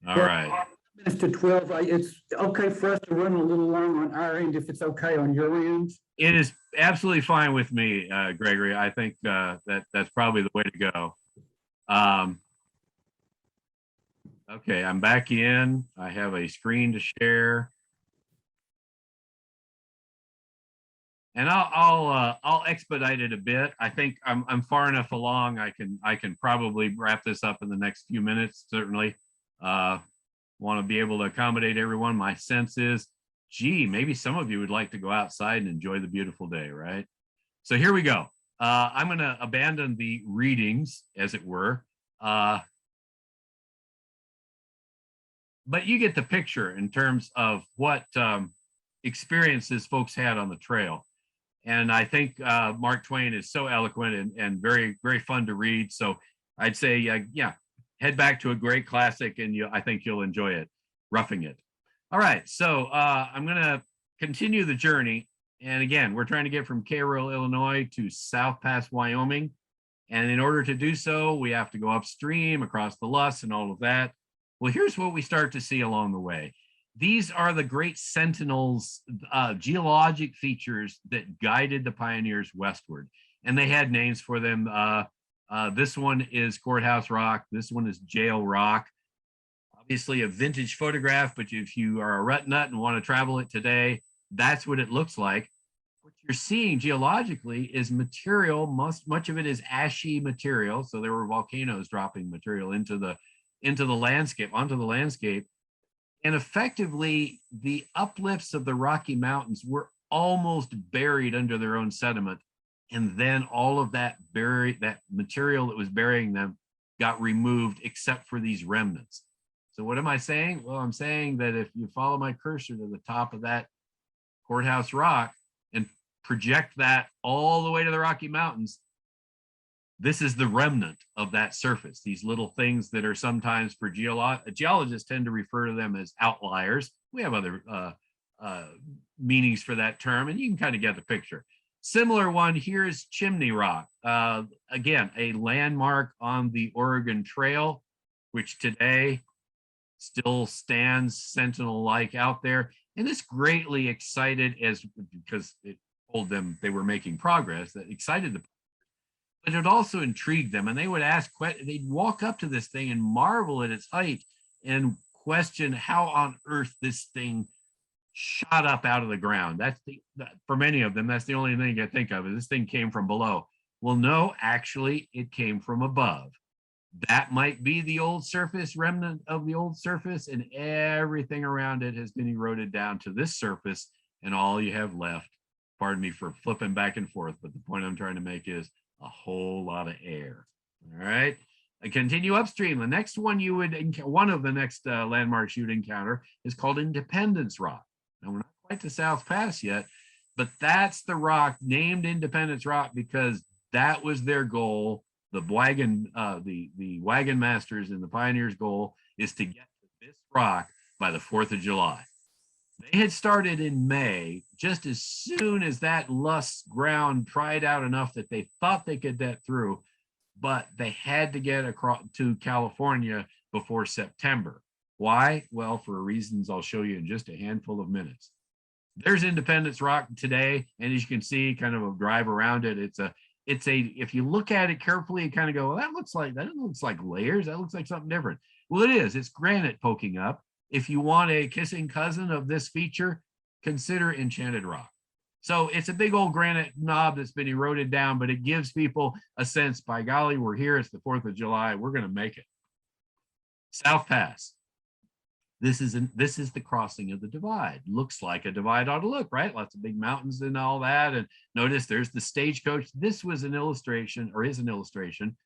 All right. Minutes to 12. It's okay for us to run a little long on our end if it's okay on your end. It is absolutely fine with me, Gregory. I think that's probably the way to go. Okay, I'm back in. I have a screen to share. And I'll expedite it a bit. I think I'm far enough along. I can probably wrap this up in the next few minutes. Certainly, want to be able to accommodate everyone. My sense is, gee, maybe some of you would like to go outside and enjoy the beautiful day, right? So here we go. I'm going to abandon the readings, as it were. But you get the picture in terms of what experiences folks had on the trail. And I think Mark Twain is so eloquent and very, very fun to read. So I'd say, yeah, head back to a great classic and I think you'll enjoy it, Roughing It. All right, so I'm going to continue the journey. And again, we're trying to get from Cairo, Illinois to South Pass, Wyoming. And in order to do so, we have to go upstream across the Luss and all of that. Well, here's what we start to see along the way. These are the great sentinels, geologic features that guided the pioneers westward. And they had names for them. This one is Courthouse Rock. This one is Jail Rock. Obviously a vintage photograph, but if you are a rut nut and want to travel it today, that's what it looks like. What you're seeing geologically is material, much of it is ashy material. So there were volcanoes dropping material into the landscape, onto the landscape. And effectively, the uplifts of the Rocky Mountains were almost buried under their own sediment. And then all of that material that was burying them got removed except for these remnants. So what am I saying? Well, I'm saying that if you follow my cursor to the top of that Courthouse Rock and project that all the way to the Rocky Mountains, this is the remnant of that surface. These little things that are sometimes, for geologists tend to refer to them as outliers. We have other meanings for that term, and you can kind of get the picture. Similar one here is Chimney Rock. Again, a landmark on the Oregon Trail, which today still stands sentinel-like out there. And this greatly excited, because it told them they were making progress, that excited the, but it also intrigued them. And they would they'd walk up to this thing and marvel at its height and question how on earth this thing shot up out of the ground. For many of them, that's the only thing I think of, is this thing came from below. Well, no, actually, it came from above. That might be the old surface, remnant of the old surface, and everything around it has been eroded down to this surface, and all you have left, pardon me for flipping back and forth, but the point I'm trying to make is a whole lot of air. All right, I continue upstream. The next one one of the next landmarks you'd encounter is called Independence Rock. Now, we're not quite to South Pass yet, but that's the rock named Independence Rock because that was their goal. The wagon masters and the pioneers' goal is to get to this rock by the 4th of July. They had started in May, just as soon as that Luss ground dried out enough that they thought they could get through, but they had to get across to California before September. Why? Well, for reasons I'll show you in just a handful of minutes. There's Independence Rock today, and as you can see, kind of a drive around it. If you look at it carefully, you kind of go, well, that looks like layers. That looks like something different. Well, it is. It's granite poking up. If you want a kissing cousin of this feature, consider Enchanted Rock. So it's a big old granite knob that's been eroded down, but it gives people a sense, by golly, we're here. It's the 4th of July. We're going to make it. South Pass. This is the crossing of the divide. Looks like a divide ought to look, right? Lots of big mountains and all that. And notice there's the stagecoach. This was an illustration, or is an illustration,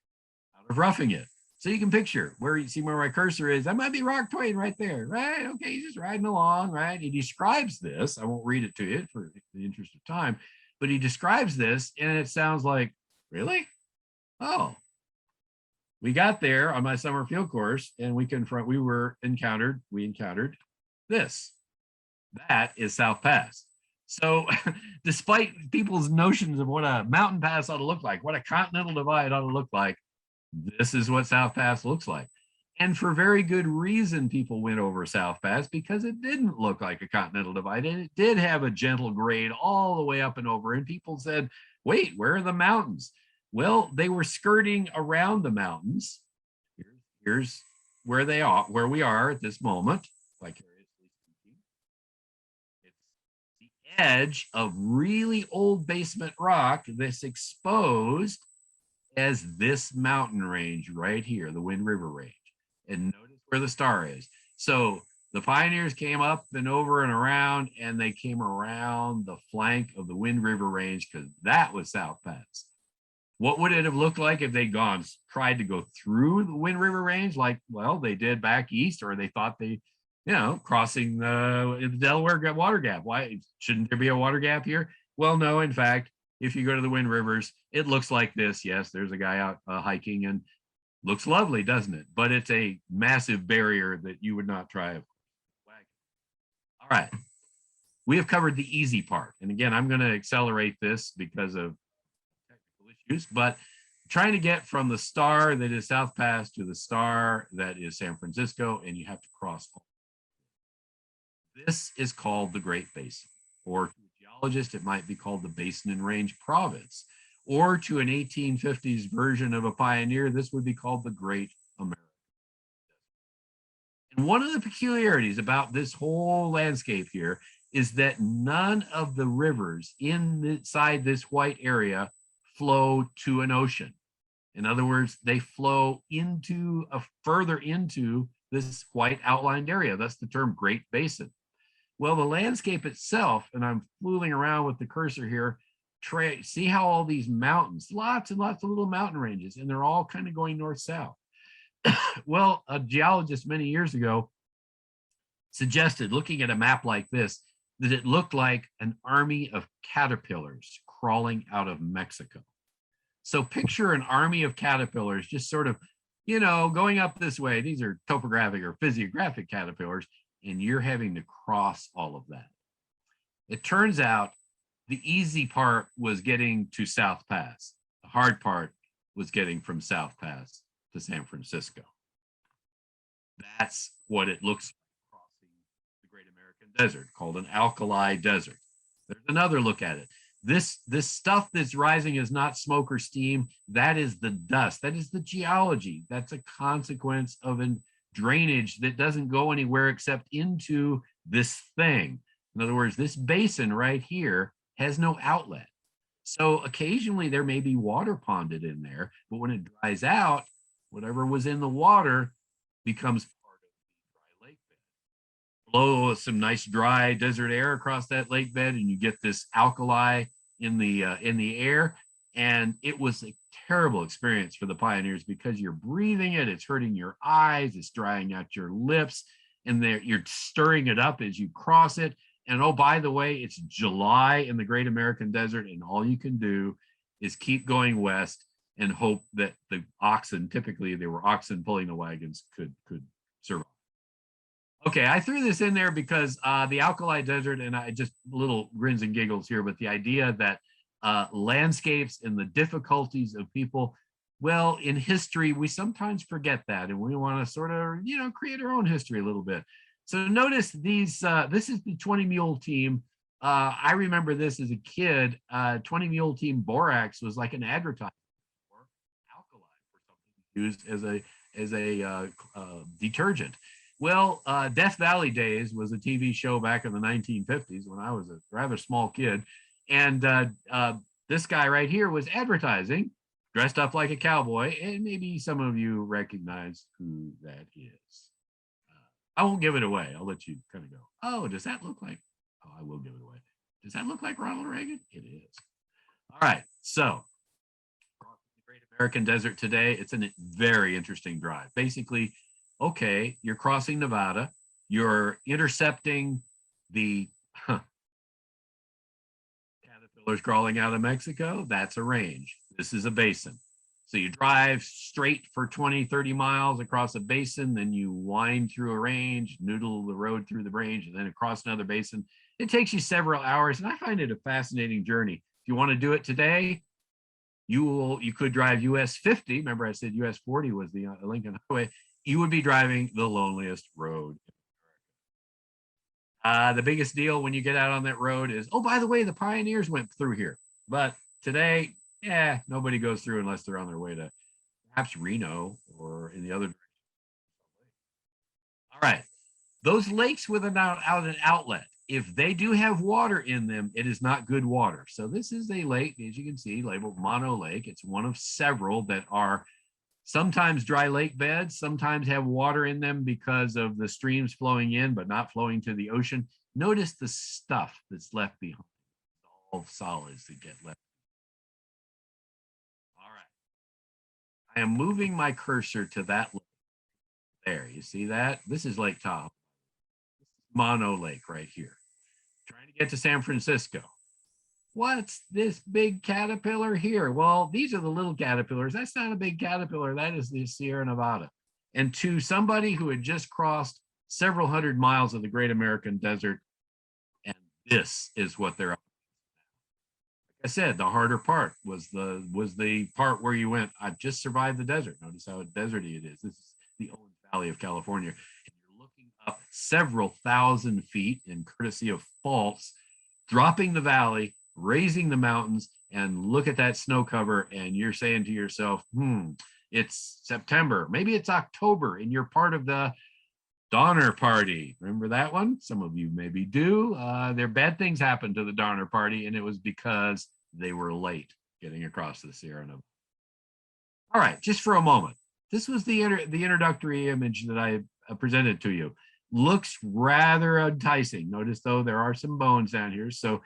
out of Roughing It. So you can picture where you see where my cursor is. That might be Rock Twain right there, right? Okay, he's just riding along, right? He describes this. I won't read it to you for the interest of time, but he describes this, and it sounds like, really? Oh, we got there on my summer field course, and we encountered this. That is South Pass. So despite people's notions of what a mountain pass ought to look like, what a continental divide ought to look like, this is what South Pass looks like. And for very good reason, people went over South Pass, because it didn't look like a continental divide, and it did have a gentle grade all the way up and over. And people said, wait, where are the mountains? Well, they were skirting around the mountains. Here's where they are, where we are at this moment. Vicariously speaking, it's the edge of really old basement rock that's exposed as this mountain range right here, the Wind River Range. And notice where the star is. So the pioneers came up and over and around, and they came around the flank of the Wind River Range, because that was South Pass. What would it have looked like if they'd tried to go through the Wind River Range, like, well, they did back east, or they thought they, crossing the Delaware water gap? Why shouldn't there be a water gap here? Well, no, in fact, if you go to the Wind Rivers, it looks like this. Yes, there's a guy out hiking, and looks lovely, doesn't it? But it's a massive barrier that you would not try. All right, we have covered the easy part. And again, I'm going to accelerate this because of issues, but trying to get from the star that is South Pass to the star that is San Francisco, and you have to cross. This is called the Great Basin, or to a geologist, it might be called the Basin and Range Province, or to an 1850s version of a pioneer, this would be called the Great American. And one of the peculiarities about this whole landscape here is that none of the rivers inside this white area flow to an ocean. In other words, they flow further into this white outlined area. That's the term Great Basin. Well, the landscape itself, and I'm fooling around with the cursor here, see how all these mountains, lots and lots of little mountain ranges, and they're all kind of going north-south. Well, a geologist many years ago suggested, looking at a map like this, that it looked like an army of caterpillars crawling out of Mexico. So picture an army of caterpillars just sort of, going up this way. These are topographic or physiographic caterpillars, and you're having to cross all of that. It turns out the easy part was getting to South Pass. The hard part was getting from South Pass to San Francisco. That's what it looks like crossing the Great American Desert, called an alkali desert. There's another look at it. This stuff that's rising is not smoke or steam. That is the dust. That is the geology. That's a consequence of a drainage that doesn't go anywhere except into this thing. In other words, this basin right here has no outlet. So occasionally there may be water ponded in there, but when it dries out, whatever was in the water becomes part of the dry lake bed. Blow some nice dry desert air across that lake bed, and you get this alkali in the air. And it was a terrible experience for the pioneers, because you're breathing it, it's hurting your eyes, it's drying out your lips, and you're stirring it up as you cross it. And oh, by the way, it's July in the Great American Desert, and all you can do is keep going west and hope that the oxen, typically there were oxen pulling the wagons, could survive. Okay, I threw this in there because the alkali desert, and I just little grins and giggles here, but the idea that landscapes and the difficulties of people, well, in history, we sometimes forget that, and we want to sort of, create our own history a little bit. So notice these, this is the 20 Mule team. I remember this as a kid. 20 Mule team borax was like an advertisement for alkali, for something used as detergent. Well, Death Valley Days was a TV show back in the 1950s when I was a rather small kid, and this guy right here was advertising, dressed up like a cowboy, and maybe some of you recognize who that is. I won't give it away. I'll let you kind of go, oh, does that look like, oh, I will give it away. Does that look like Ronald Reagan? It is. All right, so the Great American Desert today, it's a very interesting drive. Basically, okay, you're crossing Nevada, you're intercepting the caterpillars crawling out of Mexico. That's a range. This is a basin. So you drive straight for 20, 30 miles across a basin, then you wind through a range, noodle the road through the range, and then across another basin. It takes you several hours, and I find it a fascinating journey. If you want to do it today, you could drive US 50. Remember I said US 40 was the Lincoln Highway. You would be driving the loneliest road. The biggest deal when you get out on that road is, oh, by the way, the pioneers went through here. But today, yeah, nobody goes through unless they're on their way to perhaps Reno or in the other direction. All right, those lakes with an outlet, if they do have water in them, it is not good water. So this is a lake, as you can see, labeled Mono Lake. It's one of several that are sometimes dry lake beds, sometimes have water in them because of the streams flowing in, but not flowing to the ocean. Notice the stuff that's left behind, all solids that get left. All right. I am moving my cursor to that lake. There, you see that? This is Lake Tahoe. Mono Lake right here. Trying to get to San Francisco. What's this big caterpillar here? Well, these are the little caterpillars. That's not a big caterpillar. That is the Sierra Nevada. And to somebody who had just crossed several hundred miles of the Great American Desert, and this is what they're up to. Like I said, the harder part was the part where you went, I've just survived the desert. Notice how deserty it is. This is the Owens Valley of California. And you're looking up several thousand feet in courtesy of faults, dropping the valley, raising the mountains, and look at that snow cover, and you're saying to yourself, it's September, maybe it's October, and you're part of the Donner Party. Remember that one? Some of you maybe do. There bad things happened to the Donner Party, and it was because they were late getting across the Sierra Nevada. All right, just for a moment. This was the introductory image that I presented to you. Looks rather enticing. Notice, though, there are some bones down here, so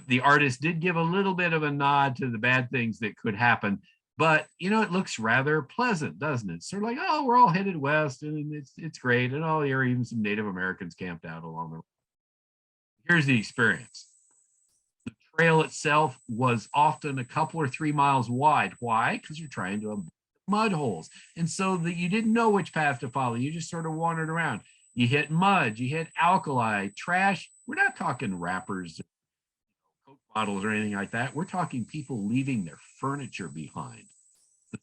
the artist did give a little bit of a nod to the bad things that could happen, but it looks rather pleasant, doesn't it? Sort of like, oh, we're all headed west and it's great. And oh, here are even some Native Americans camped out along the road. Here's the experience. The trail itself was often a couple or 3 miles wide. Why? Because you're trying to avoid mud holes. And so that you didn't know which path to follow. You just sort of wandered around. You hit mud, you hit alkali, trash. We're not talking wrappers, Coke bottles or anything like that. We're talking people leaving their furniture behind. The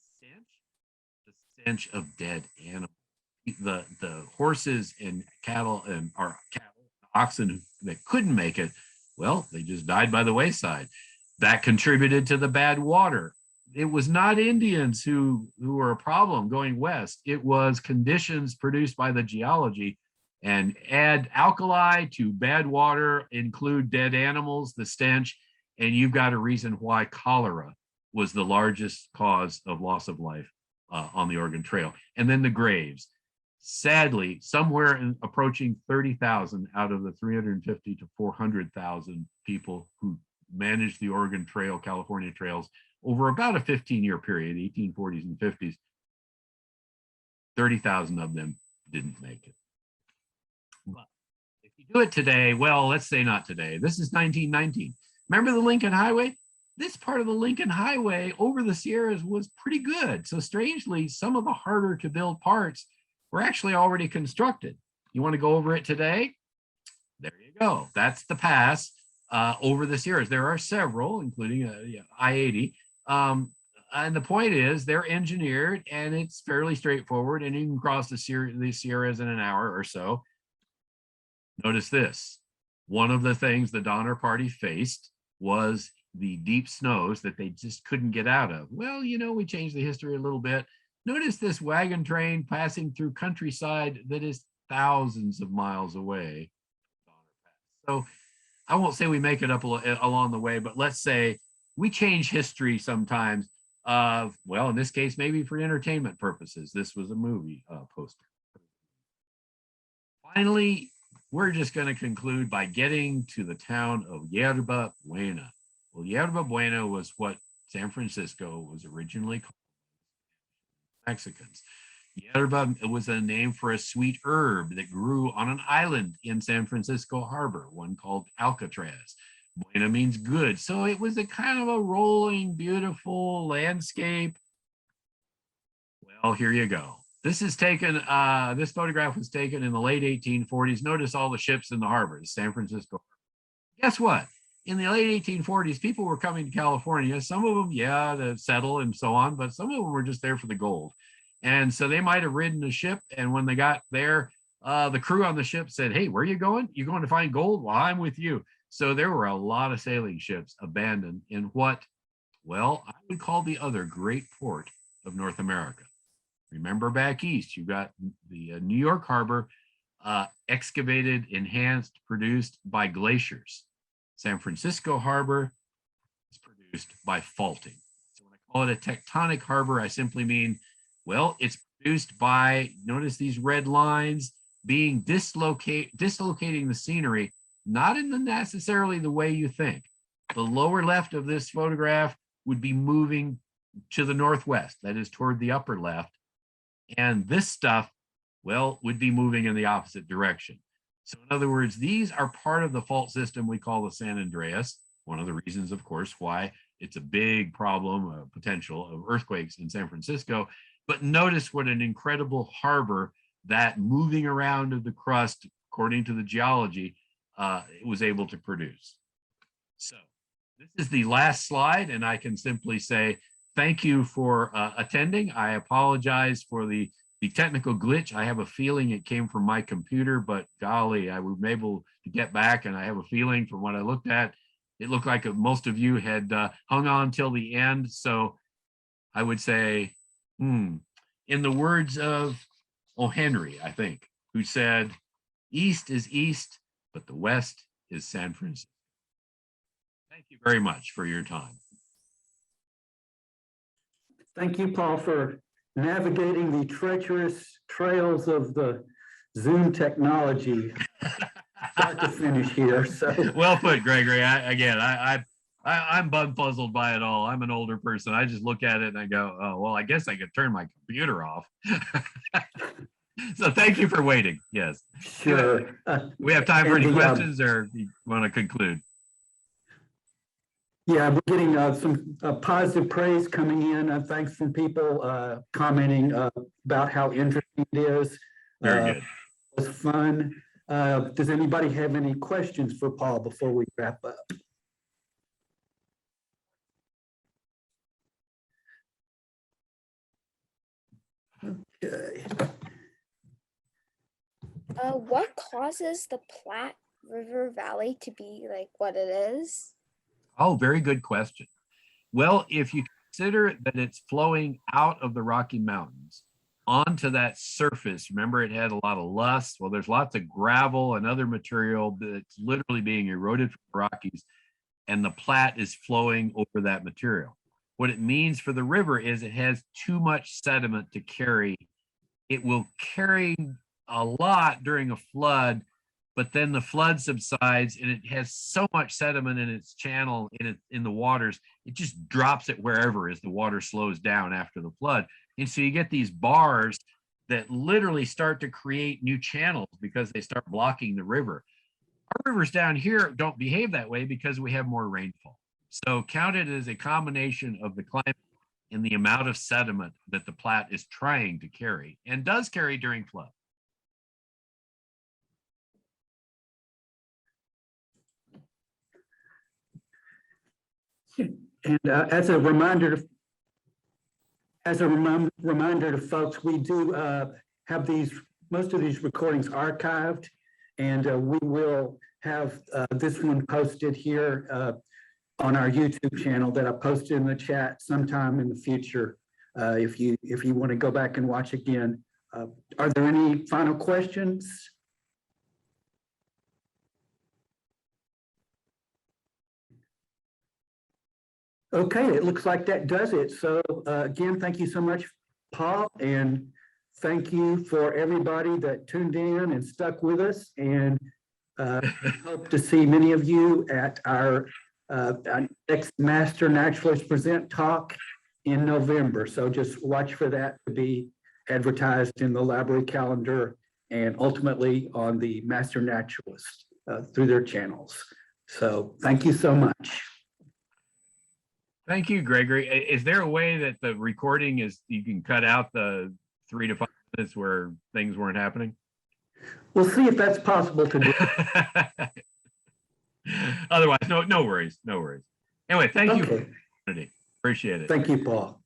stench of dead animals. The horses and cattle and oxen that couldn't make it, well, they just died by the wayside. That contributed to the bad water. It was not Indians who were a problem going west. It was conditions produced by the geology. And add alkali to bad water, include dead animals, the stench, and you've got a reason why cholera was the largest cause of loss of life on the Oregon Trail. And then the graves. Sadly, somewhere approaching 30,000 out of the 350 to 400,000 people who managed the Oregon Trail, California trails, over about a 15-year period, 1840s and 50s, 30,000 of them didn't make it. But if you do it today, well, let's say not today. This is 1919. Remember the Lincoln Highway? This part of the Lincoln Highway over the Sierras was pretty good. So strangely, some of the harder to build parts were actually already constructed. You want to go over it today? There you go. That's the pass over the Sierras. There are several, including I-80. And the point is they're engineered and it's fairly straightforward and you can cross the Sierras in an hour or so. Notice this. One of the things the Donner Party faced was the deep snows that they just couldn't get out of. Well, we changed the history a little bit. Notice this wagon train passing through countryside that is thousands of miles away. So I won't say we make it up along the way, but let's say we change history sometimes. Well, in this case, maybe for entertainment purposes. This was a movie poster. Finally, we're just going to conclude by getting to the town of Yerba Buena. Well, Yerba Buena was what San Francisco was originally called. Mexicans. Yerba was a name for a sweet herb that grew on an island in San Francisco Harbor, one called Alcatraz. Buena means good. So it was a kind of a rolling, beautiful landscape. Well, here you go. This is taken, this photograph was taken in the late 1840s. Notice all the ships in the harbor, San Francisco. Guess what? In the late 1840s, people were coming to California. Some of them, yeah, to settle and so on, but some of them were just there for the gold. And so they might have ridden a ship. And when they got there, the crew on the ship said, hey, where are you going? You're going to find gold? Well, I'm with you. So there were a lot of sailing ships abandoned in what, well, I would call the other great port of North America. Remember back east, you got the New York Harbor, excavated, enhanced, produced by glaciers. San Francisco Harbor is produced by faulting. So when I call it a tectonic harbor, I simply mean, well, it's produced by, notice these red lines, being dislocating the scenery, not in the necessarily the way you think. The lower left of this photograph would be moving to the northwest, that is toward the upper left. And this stuff, well, would be moving in the opposite direction. So in other words, these are part of the fault system we call the San Andreas. One of the reasons, of course, why it's a big problem, potential of earthquakes in San Francisco. But notice what an incredible harbor that moving around of the crust, according to the geology, it was able to produce. So this is the last slide, and I can simply say thank you for attending. I apologize for the technical glitch. I have a feeling it came from my computer, but golly, I was able to get back, and I have a feeling from what I looked at, it looked like most of you had hung on till the end. So I would say, in the words of O. Henry, I think, who said, East is East, but the West is San Francisco. Thank you very much for your time. Thank you, Paul, for navigating the treacherous trails of the Zoom technology, start to finish here. So well put, Gregory. I'm puzzled by it all. I'm an older person. I just look at it and I go, oh, well, I guess I could turn my computer off. So thank you for waiting. Yes. Sure. We have time for any questions, or you want to conclude? Yeah, we're getting some positive praise coming in. Thanks from people commenting about how interesting it is. Very good. It was fun. Does anybody have any questions for Paul before we wrap up? Okay. What causes the Platte River Valley to be like what it is? Oh, very good question. Well, if you consider that it's flowing out of the Rocky Mountains onto that surface, remember it had a lot of loess. Well, there's lots of gravel and other material that's literally being eroded from the Rockies, and the Platte is flowing over that material. What it means for the river is it has too much sediment to carry. It will carry a lot during a flood, but then the flood subsides and it has so much sediment in its channel, in the waters, it just drops it wherever as the water slows down after the flood. And so you get these bars that literally start to create new channels because they start blocking the river. Our rivers down here don't behave that way because we have more rainfall. So count it as a combination of the climate and the amount of sediment that the Platte is trying to carry and does carry during flood. And as a reminder to folks, we do have most of these recordings archived, and we will have this one posted here on our YouTube channel that I posted in the chat sometime in the future. if you want to go back and watch again. Are there any final questions? Okay, it looks like that does it. So again, thank you so much, Paul, and thank you for everybody that tuned in and stuck with us. And hope to see many of you at our next Master Naturalist Present talk in November. So just watch for that to be advertised in the library calendar and ultimately on the Master Naturalist through their channels. So thank you so much. Thank you, Gregory. Is there a way that the recording is, you can cut out the 3 to 5 minutes where things weren't happening? We'll see if that's possible to do. Otherwise, no worries, no worries. Anyway, thank you. Okay. Appreciate it. Thank you, Paul.